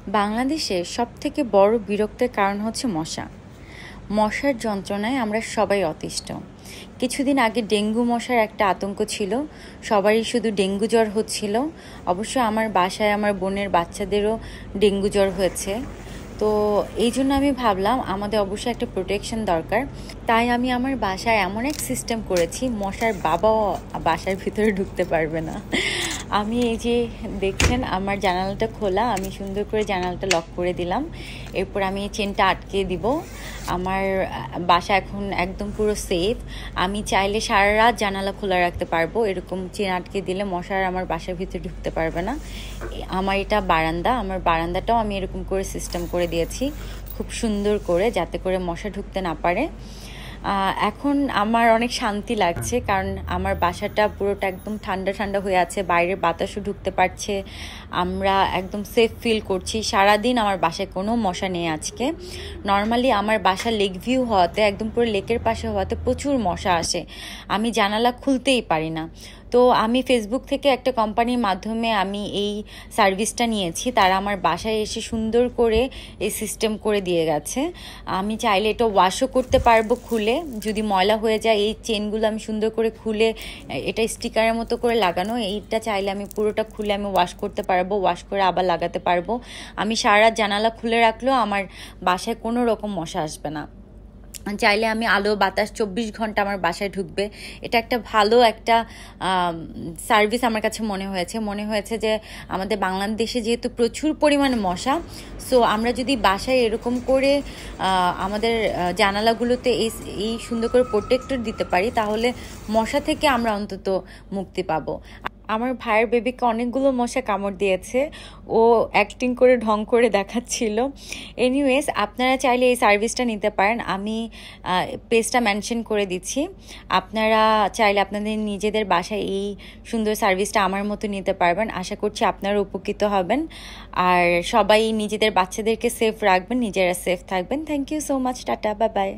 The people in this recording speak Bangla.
বাংলাদেশের সবথেকে বড় বিরক্তির কারণ হচ্ছে মশা। মশার যন্ত্রণায় আমরা সবাই অতিষ্ঠ। কিছুদিন আগে ডেঙ্গু মশার একটা আতঙ্ক ছিল, সবারই শুধু ডেঙ্গু জ্বর হচ্ছিল। অবশ্য আমার বাসায় আমার বোনের বাচ্চাদেরও ডেঙ্গু জ্বর হয়েছে। তো এই জন্য আমি ভাবলাম আমাদের অবশ্যই একটা প্রোটেকশন দরকার। তাই আমি আমার বাসায় এমন এক সিস্টেম করেছি, মশার বাবাও বাসার ভিতরে ঢুকতে পারবে না। আমি এই যে দেখছেন আমার জানালাটা খোলা, আমি সুন্দর করে জানালাটা লক করে দিলাম। এরপর আমি চেনটা আটকে দিব। আমার বাসা এখন একদম পুরো সেফ। আমি চাইলে সারা রাত জানালা খোলা রাখতে পারবো। এরকম চেন আটকে দিলে মশার আমার বাসার ভিতরে ঢুকতে পারবে না। আমার এটা বারান্দা, আমার বারান্দাটাও আমি এরকম করে সিস্টেম করে দিয়েছি খুব সুন্দর করে, যাতে করে মশা ঢুকতে না পারে। এখন আমার অনেক শান্তি লাগছে, কারণ আমার বাসাটা পুরোটা একদম ঠান্ডা ঠান্ডা হয়ে আছে, বাইরের বাতাসও ঢুকতে পারছে। আমরা একদম সেফ ফিল করছি। সারাদিন আমার বাসায় কোনো মশা নেই আজকে। নর্মালি আমার বাসা লেক ভিউ হওয়াতে, একদম পুরো লেকের পাশে হওয়াতে প্রচুর মশা আসে, আমি জানালা খুলতেই পারি না। তো আমি ফেসবুক থেকে একটা কোম্পানির মাধ্যমে আমি এই সার্ভিসটা নিয়েছি। তারা আমার বাসায় এসে সুন্দর করে এই সিস্টেম করে দিয়ে গেছে। আমি চাইলে এটা ওয়াশও করতে পারবো খুলে, যদি ময়লা হয়ে যায়। এই চেনগুলো আমি সুন্দর করে খুলে, এটা স্টিকারের মতো করে লাগানো, এইটা চাইলে আমি পুরোটা খুলে আমি ওয়াশ করতে পারবো, ওয়াশ করে আবার লাগাতে পারবো। আমি সারা জানালা খুলে রাখলেও আমার বাসায় কোনো রকম মশা আসবে না। চাইলে আমি আলো বাতাস 24 ঘন্টা আমার বাসায় ঢুকবে। এটা একটা ভালো একটা সার্ভিস আমার কাছে মনে হয়েছে যে আমাদের বাংলাদেশে যেহেতু প্রচুর পরিমাণে মশা, সো আমরা যদি বাসায় এরকম করে আমাদের জানালাগুলোতে এই সুন্দর করে প্রোটেক্টর দিতে পারি, তাহলে মশা থেকে আমরা অন্তত মুক্তি পাবো। আমার ভাইয়ের বেবিকে অনেকগুলো মশা কামড় দিয়েছে, ও অ্যাক্টিং করে ঢং করে দেখাচ্ছিল। এনিওয়েজ, আপনারা চাইলে এই সার্ভিসটা নিতে পারেন, আমি পেজটা মেনশন করে দিচ্ছি। আপনারা চাইলে আপনাদের নিজেদের বাসায় এই সুন্দর সার্ভিসটা আমার মতো নিতে পারবেন। আশা করছি আপনারা উপকৃত হবেন। আর সবাই নিজেদের বাচ্চাদেরকে সেফ রাখবেন, নিজেরা সেফ থাকবেন। Thank you so much. Tata, bye by.